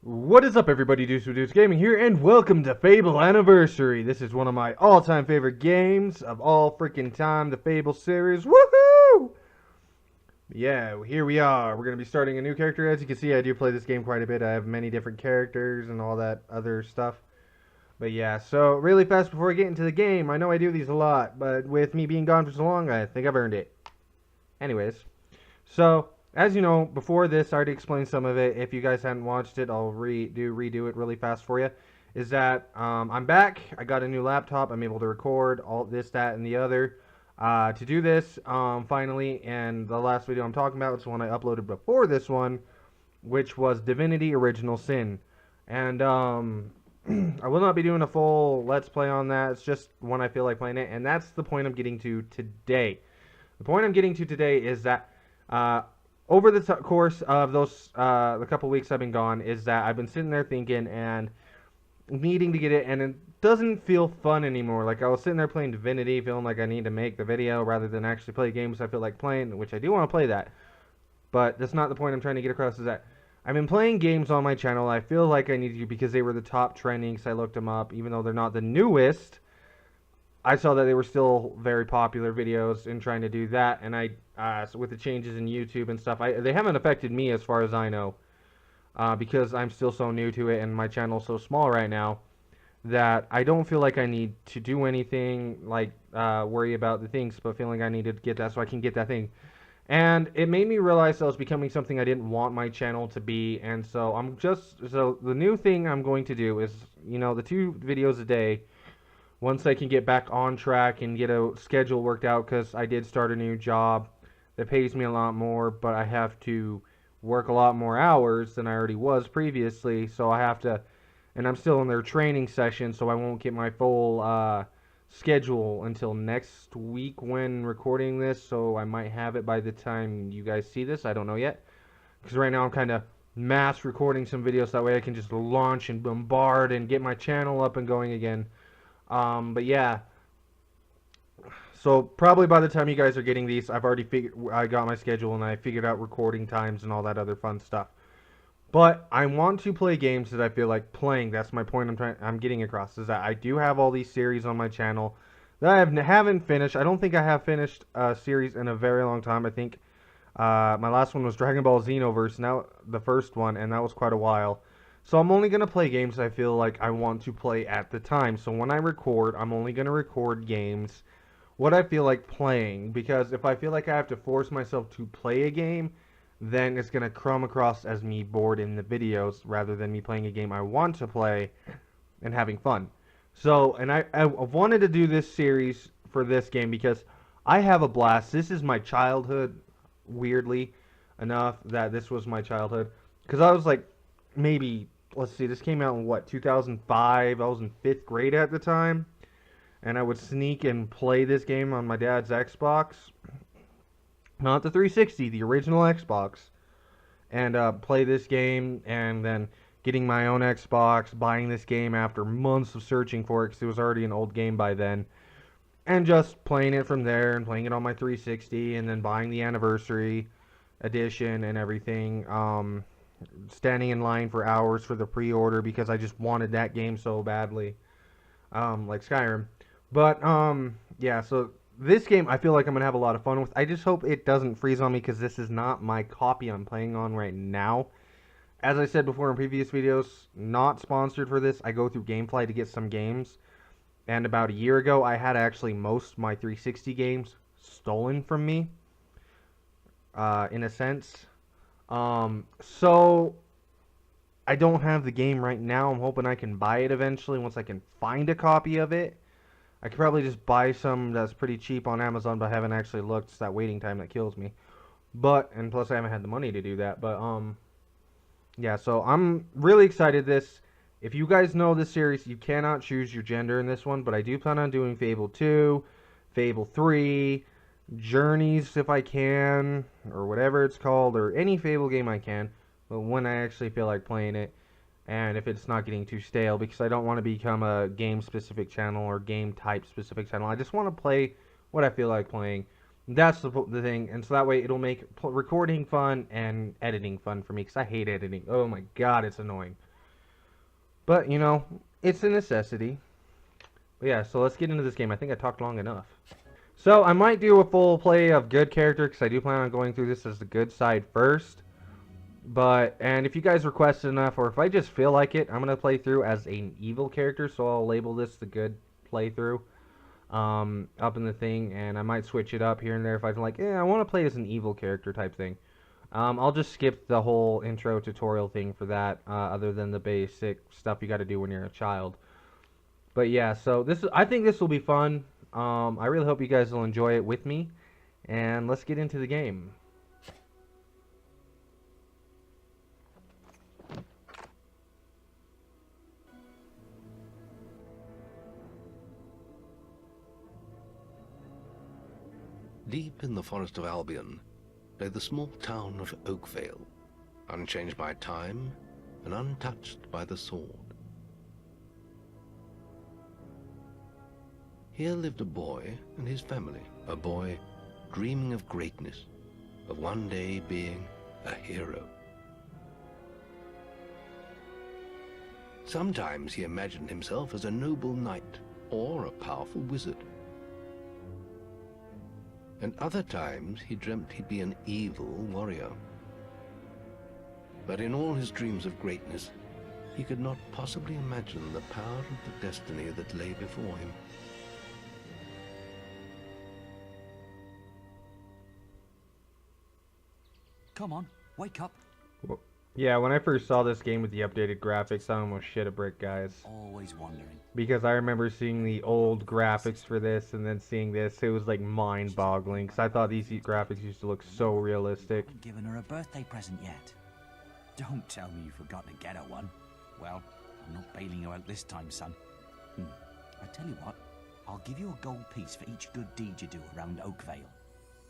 What is up, everybody? DousGaming here, and welcome to Fable Anniversary. This is one of my all-time favorite games of all freaking time, the Fable series. Woohoo! Yeah, here we are. We're going to be starting a new character. As you can see, I do play this game quite a bit. I have many different characters and all that other stuff. But yeah, so really fast before I get into the game, I know I do these a lot, but with me being gone for so long, I think I've earned it. Anyways, so as you know, before this, I already explained some of it. If you guys hadn't watched it, I'll redo it really fast for you. Is that I'm back. I got a new laptop. I'm able to record all this, that, and the other. To do this, finally, and the last video I'm talking about is one I uploaded before this one, which was Divinity Original Sin. And I will not be doing a full Let's Play on that. It's just when I feel like playing it, and that's the point I'm getting to today. The point I'm getting to today is that over the course of those the couple weeks I've been gone, is that I've been sitting there thinking and needing to get it, and it doesn't feel fun anymore. Like, I was sitting there playing Divinity, feeling like I need to make the video rather than actually play games I feel like playing, which I do want to play that. But that's not the point I'm trying to get across, is that I've been playing games on my channel I feel like I need to because they were the top trending, so I looked them up. Even though they're not the newest, I saw that they were still very popular videos in trying to do that, and so with the changes in YouTube and stuff, they haven't affected me as far as I know, because I'm still so new to it and my channel's so small right now that I don't feel like I need to do anything like worry about the things, but feeling I need to get that so I can get that thing. And it made me realize that I was becoming something I didn't want my channel to be, and so so the new thing I'm going to do is, you know, the 2 videos a day. Once I can get back on track and get a schedule worked out, because I did start a new job that pays me a lot more, but I have to work a lot more hours than I already was previously, so I have to, and I'm still in their training session, so I won't get my full schedule until next week when recording this, so I might have it by the time you guys see this. I don't know yet, because right now I'm kind of mass recording some videos, that way I can just launch and bombard and get my channel up and going again. But yeah, so probably by the time you guys are getting these, I got my schedule and I figured out recording times and all that other fun stuff. But I want to play games that I feel like playing. That's my point I'm getting across, is that I do have all these series on my channel that I haven't finished. I don't think I have finished a series in a very long time. I think my last one was Dragon Ball Xenoverse, now the first one, and that was quite a while. So I'm only going to play games I feel like I want to play at the time. So when I record, I'm only going to record games what I feel like playing. Because if I feel like I have to force myself to play a game, then it's going to come across as me bored in the videos rather than me playing a game I want to play and having fun. So, and I've wanted to do this series for this game because I have a blast. This is my childhood, weirdly enough, that this was my childhood. Because I was like, maybe, let's see, this came out in what, 2005? I was in 5th grade at the time, and I would sneak and play this game on my dad's Xbox, not the 360, the original Xbox, and play this game, and then getting my own Xbox, buying this game after months of searching for it because it was already an old game by then, and just playing it from there and playing it on my 360, and then buying the anniversary edition and everything. Standing in line for hours for the pre-order because I just wanted that game so badly, like Skyrim. But yeah, so this game I feel like I'm gonna have a lot of fun with. I just hope it doesn't freeze on me because this is not my copy I'm playing on right now. As I said before in previous videos, not sponsored for this. I go through GameFly to get some games, and about a year ago I had actually most of my 360 games stolen from me, in a sense. So I don't have the game right now. I'm hoping I can buy it eventually once I can find a copy of it. I could probably just buy some that's pretty cheap on Amazon, but I haven't actually looked. It's that waiting time that kills me. But, and plus I haven't had the money to do that, but, yeah, so I'm really excited this. If you guys know this series, you cannot choose your gender in this one, but I do plan on doing Fable 2, Fable 3, Journeys if I can, or whatever it's called, or any Fable game I can, but when I actually feel like playing it, and if it's not getting too stale, because I don't want to become a game-specific channel or game-type-specific channel. I just want to play what I feel like playing. That's the thing, and so that way it'll make recording fun and editing fun for me, because I hate editing. Oh my god, it's annoying. But, you know, it's a necessity. But yeah, so let's get into this game. I think I talked long enough. So I might do a full play of good character because I do plan on going through this as the good side first. And if you guys request enough, or if I just feel like it, I'm going to play through as an evil character. So I'll label this the good playthrough up in the thing. And I might switch it up here and there if I'm like, I want to play as an evil character type thing. I'll just skip the whole intro tutorial thing for that, other than the basic stuff you got to do when you're a child. But yeah, so I think this will be fun. I really hope you guys will enjoy it with me, and let's get into the game. Deep in the forest of Albion lay the small town of Oakvale, unchanged by time and untouched by the sword. Here lived a boy and his family, a boy dreaming of greatness, of one day being a hero. Sometimes he imagined himself as a noble knight or a powerful wizard. And other times he dreamt he'd be an evil warrior. But in all his dreams of greatness, he could not possibly imagine the power of the destiny that lay before him. Come on, wake up. Well, yeah, when I first saw this game with the updated graphics, I almost shit a brick, guys. Always wondering. Because I remember seeing the old graphics for this and then seeing this, it was like mind-boggling. Because I thought these graphics used to look so realistic. Haven't given her a birthday present yet. Don't tell me you forgot to get her one. Well, I'm not bailing you out this time, son. I tell you what, I'll give you a gold piece for each good deed you do around Oakvale.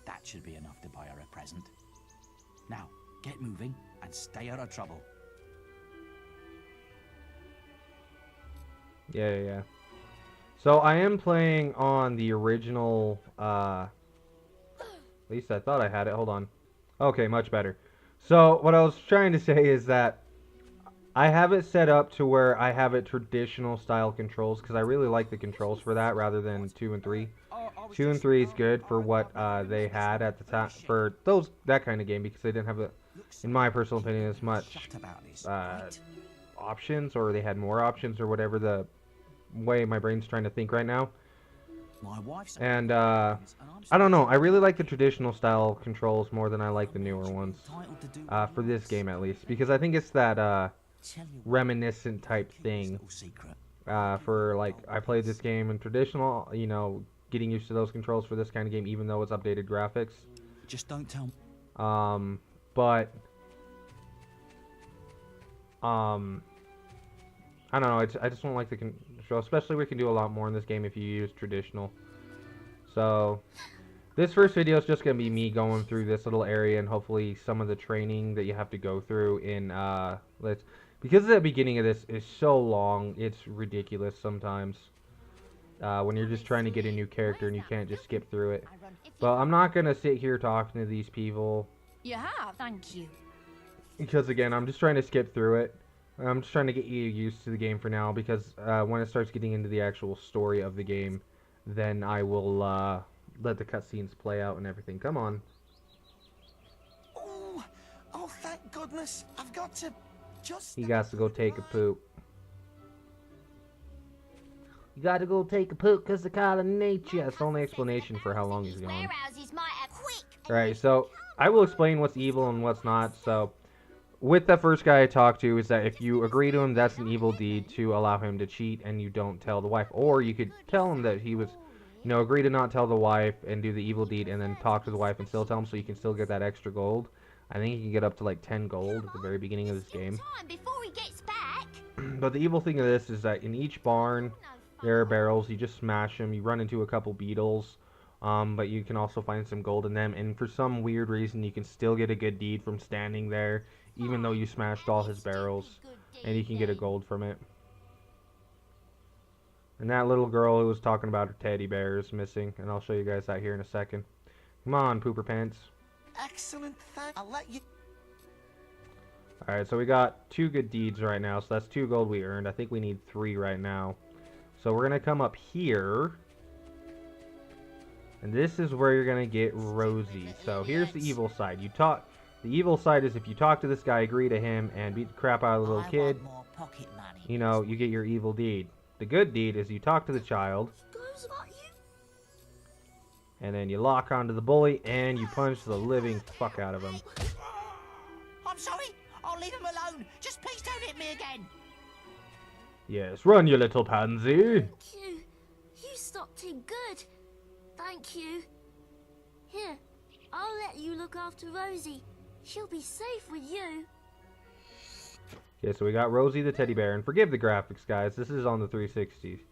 That should be enough to buy her a present. Now, get moving and stay out of trouble. Yeah. So I am playing on the original, at least I thought I had it. Hold on. Okay, much better. So what I was trying to say is that I have it set up to where I have it traditional style controls because I really like the controls for that rather than 2 and 3. 2 and 3 is good for what they had at the time for that kind of game because they didn't have, in my personal opinion, as much options, or they had more options, or whatever the way my brain's trying to think right now. And I don't know, I really like the traditional style controls more than I like the newer ones for this game at least, because I think it's that reminiscent type thing for like I played this game in traditional, you know, getting used to those controls for this kind of game, even though it's updated graphics. Just don't tell me. But I don't know. I just don't like the control, especially we can do a lot more in this game if you use traditional. So this first video is just gonna be me going through this little area and hopefully some of the training that you have to go through in because the beginning of this is so long, it's ridiculous sometimes. When you're just trying to get a new character and you can't just skip through it. But I'm not going to sit here talking to these people. You have, thank you. Because again, I'm just trying to skip through it. I'm just trying to get you used to the game for now. Because when it starts getting into the actual story of the game, then I will let the cutscenes play out and everything. Come on. Oh, thank goodness. I've got to just... He got to go take a poop. You gotta go take a poop because the call of nature. That's the only explanation for how long he's gone. Alright, so I will explain what's evil and what's not. So, with the first guy I talked to, is that if you agree to him, that's an evil deed to allow him to cheat and you don't tell the wife. Or you could tell him that he was, you know, agree to not tell the wife and do the evil deed and then talk to the wife and still tell him so you can still get that extra gold. I think you can get up to like 10 gold at the very beginning of this game. But the evil thing of this is that in each barn, there are barrels. You just smash them. You run into a couple beetles, but you can also find some gold in them. And for some weird reason, you can still get a good deed from standing there, even though you smashed all his barrels, and you can get a gold from it. And that little girl who was talking about her teddy bear is missing, and I'll show you guys that here in a second. Come on, pooper pants. Excellent, I'll let you... Alright, so we got 2 good deeds right now, so that's 2 gold we earned. I think we need 3 right now. So we're going to come up here. And this is where you're going to get Rosie. So here's the evil side. The evil side is if you talk to this guy, agree to him, and beat the crap out of the little kid, you know, you get your evil deed. The good deed is you talk to the child, and then you lock onto the bully, and you punch the living fuck out of him. I'm sorry. I'll leave him alone. Just please don't hit me again. Yes, run, you little pansy. Thank you. You stopped him good. Thank you. Here, I'll let you look after Rosie. She'll be safe with you. Okay, so we got Rosie the teddy bear, and forgive the graphics, guys. This is on the 360,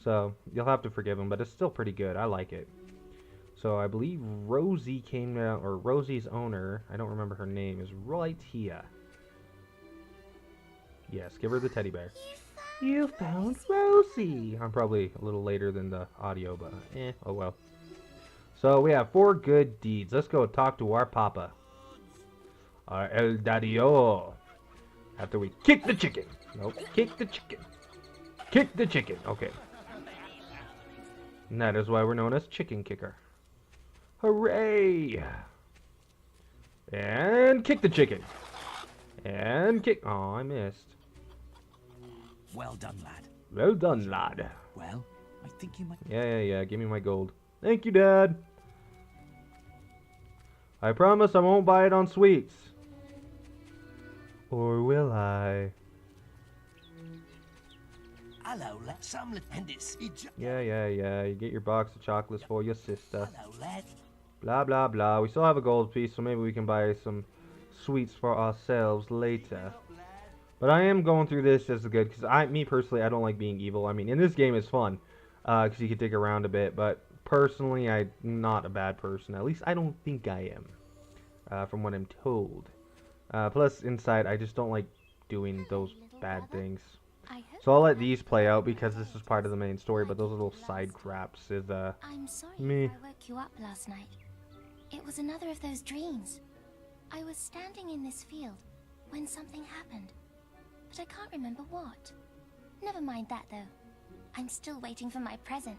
so you'll have to forgive them, but it's still pretty good. I like it. So I believe Rosie came down, or Rosie's owner, I don't remember her name, is right here. Yes, give her the teddy bear. You found Rosie! I'm probably a little later than the audio, but oh well. So we have 4 good deeds. Let's go talk to our papa. Our El Daddy-O. After we kick the chicken. Nope, kick the chicken. Kick the chicken. Okay. And that is why we're known as Chicken Kicker. Hooray! And kick the chicken. And kick. Oh, I missed. Well done, lad. Well done, lad. Well, I think you might... Yeah. Give me my gold. Thank you, Dad. I promise I won't buy it on sweets. Or will I? Hello, lad. Some appendix. Yeah. You get your box of chocolates for your sister. Hello, lad. Blah, blah, blah. We still have a gold piece, so maybe we can buy some sweets for ourselves later. But I am going through this as a good, because me personally, I don't like being evil. I mean, in this game it's fun, because you can dig around a bit, but personally, I'm not a bad person. At least I don't think I am, from what I'm told. Plus, inside, I just don't like doing those bad things. So I'll let these play out, because this is part of the main story, but those little side craps is, I'm sorry me. if I woke you up last night. It was another of those dreams. I was standing in this field when something happened, but I can't remember what. Never mind that, though. I'm still waiting for my present.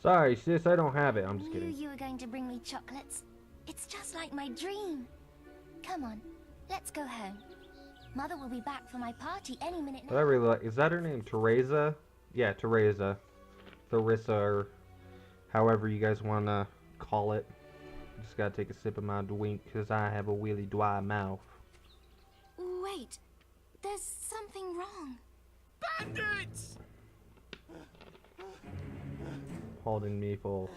Sorry, sis, I don't have it. I'm just Knew kidding. you were going to bring me chocolates. It's just like my dream. Come on, let's go home. Mother will be back for my party any minute now. What I really like, is that her name? Teresa? Yeah, Teresa. Theresa, or however you guys want to call it. Just gotta take a sip of my drink, because I have a really dry mouth. Wait, there's something wrong. Bandits! Holding me for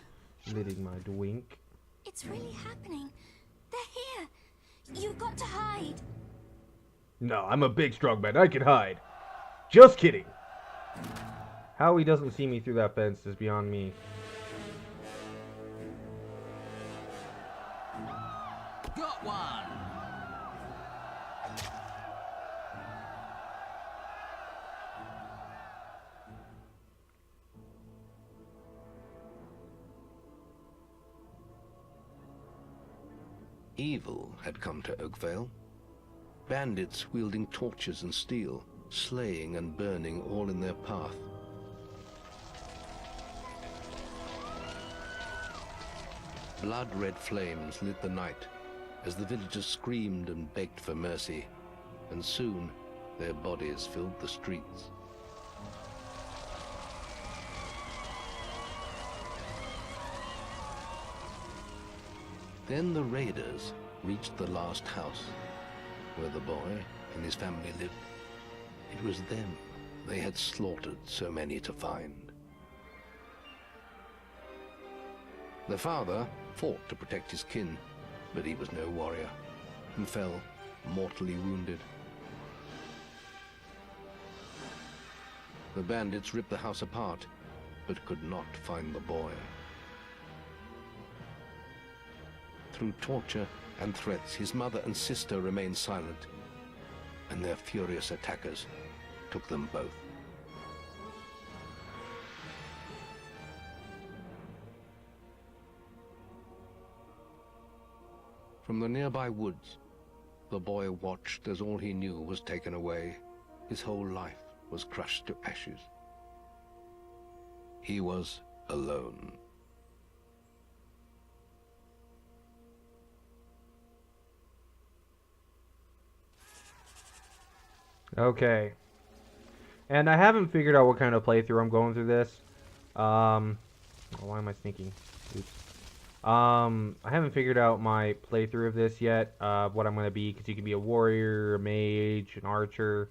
letting my drink. It's really happening. They're here. You've got to hide. No, I'm a big strong man. I can hide. Just kidding. How he doesn't see me through that fence is beyond me. Got one! Evil had come to Oakvale. Bandits wielding torches and steel, slaying and burning all in their path. Blood-red flames lit the night as the villagers screamed and begged for mercy, and soon their bodies filled the streets. Then the raiders reached the last house, where the boy and his family lived. It was them they had slaughtered so many to find. The father fought to protect his kin, but he was no warrior, and fell mortally wounded. The bandits ripped the house apart, but could not find the boy. Through torture and threats, his mother and sister remained silent, and their furious attackers took them both. From the nearby woods, The boy watched as all he knew was taken away. His whole life was crushed to ashes. He was alone. Okay. And I haven't figured out what kind of playthrough I'm going through this. Why am I sneaking? Oops. I haven't figured out my playthrough of this yet, what I'm going to be, because you can be a warrior, a mage, an archer,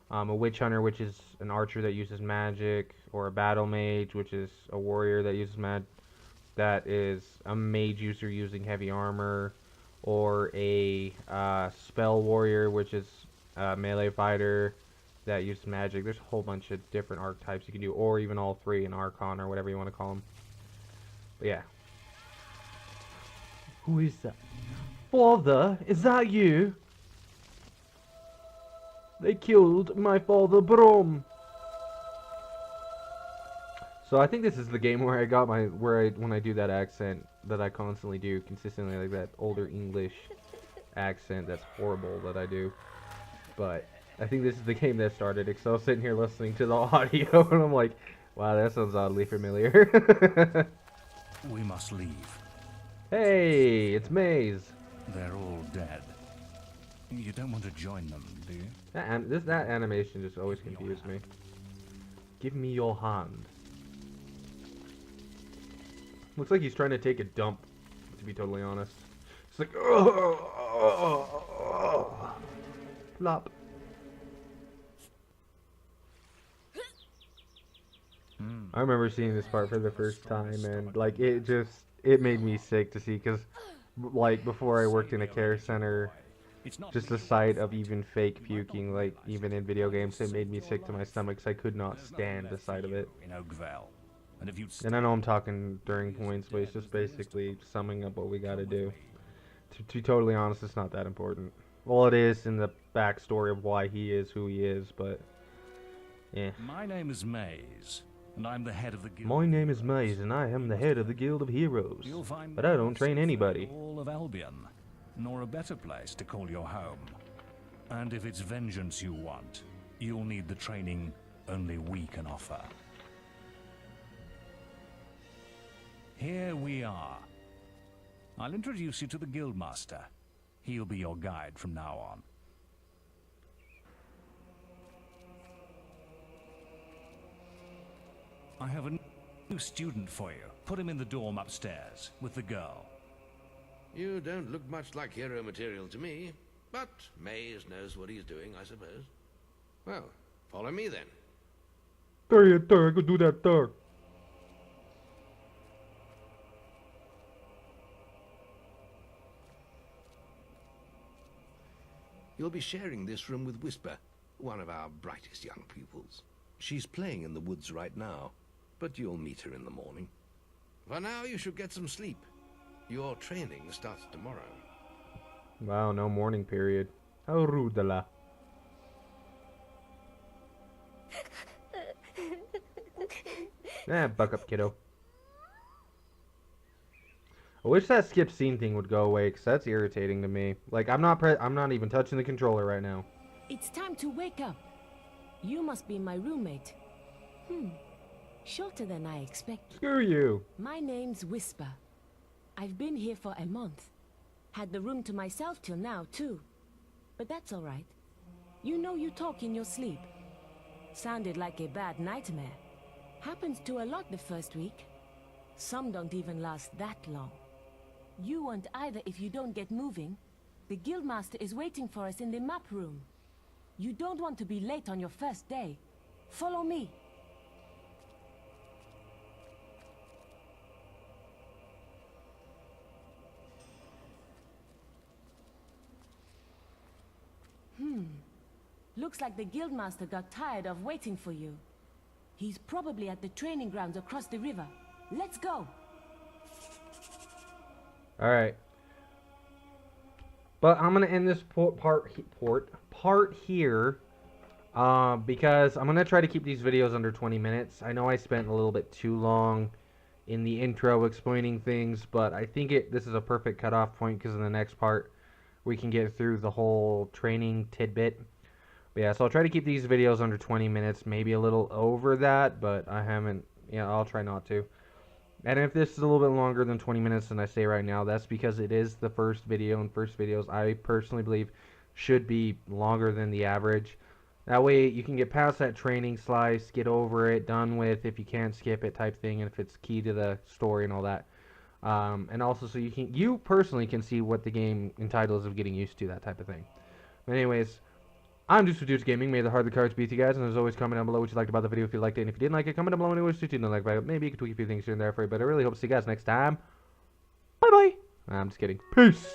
a witch hunter, which is an archer that uses magic, or a battle mage, which is a warrior that uses that is a mage user using heavy armor, or a spell warrior, which is a melee fighter that uses magic. There's a whole bunch of different archetypes you can do, or even all three, an archon, or whatever you want to call them. But yeah. Who is that? Father, is that you? They killed my father Brom. So I think this is the game where I got my when I do that accent that I constantly do consistently, like that older English accent that's horrible that I do. But I think this is the game that started it, because I was sitting here listening to the audio and I'm like, wow, that sounds oddly familiar. We must leave. Hey, it's Maze. They're all dead. You don't want to join them, do you? That animation just always confused me. Give me your hand. Looks like he's trying to take a dump, to be totally honest. It's like, flop. I remember seeing this part for the first time, and like it made me sick to see, because like before I worked in a care center, just the sight of even fake puking, like even in video games, it made me sick to my stomach, because I could not stand the sight of it. And I know I'm talking during points, but it's just basically summing up what we gotta do. To be totally honest, it's not that important. Well, it is in the backstory of why he is who he is, but yeah. My name is Maze, and I'm the head of the guild. My name is Maze, and I am the head of the Guild of Heroes. But I don't train anybody. All of Albion, nor a better place to call your home. And if it's vengeance you want, you'll need the training only we can offer. Here we are. I'll introduce you to the Guildmaster. He'll be your guide from now on. I have a new student for you. Put him in the dorm upstairs with the girl. You don't look much like hero material to me, but Maze knows what he's doing, I suppose. Well, follow me then. There, go do that there. You'll be sharing this room with Whisper, one of our brightest young pupils. She's playing in the woods right now, but you'll meet her in the morning. For now, you should get some sleep. Your training starts tomorrow. Wow, no morning period. How rude, la. Buck up, kiddo. I wish that skip scene thing would go away, because that's irritating to me. Like, I'm not even touching the controller right now. It's time to wake up. You must be my roommate. Shorter than I expected. Screw you. My name's Whisper. I've been here for a month. Had the room to myself till now, too. But that's all right. You know you talk in your sleep. Sounded like a bad nightmare. Happens to a lot the first week. Some don't even last that long. You won't either if you don't get moving. The Guildmaster is waiting for us in the map room. You don't want to be late on your first day. Follow me. Looks like the Guildmaster got tired of waiting for you. He's probably at the training grounds across the river. Let's go! Alright. But I'm going to end this part here. Because I'm going to try to keep these videos under 20 minutes. I know I spent a little bit too long in the intro explaining things, but I think this is a perfect cutoff point, because in the next part, we can get through the whole training tidbit. But yeah, so I'll try to keep these videos under 20 minutes, maybe a little over that, but I haven't, yeah, I'll try not to. And if this is a little bit longer than 20 minutes than I say right now, that's because it is the first video, and first videos I personally believe should be longer than the average. That way you can get past that training slice, get over it, done with, if you can't skip it type thing, and if it's key to the story and all that. And also so you personally can see what the game entitles of getting used to, that type of thing. But anyways, I'm just DousGaming. May the hard the cards be to you guys, and as always, comment down below what you liked about the video if you liked it, and if you didn't like it, comment down below and wish you didn't like it. Maybe you could tweak a few things here and there for you, but I really hope to see you guys next time. Bye bye. I'm just kidding. Peace.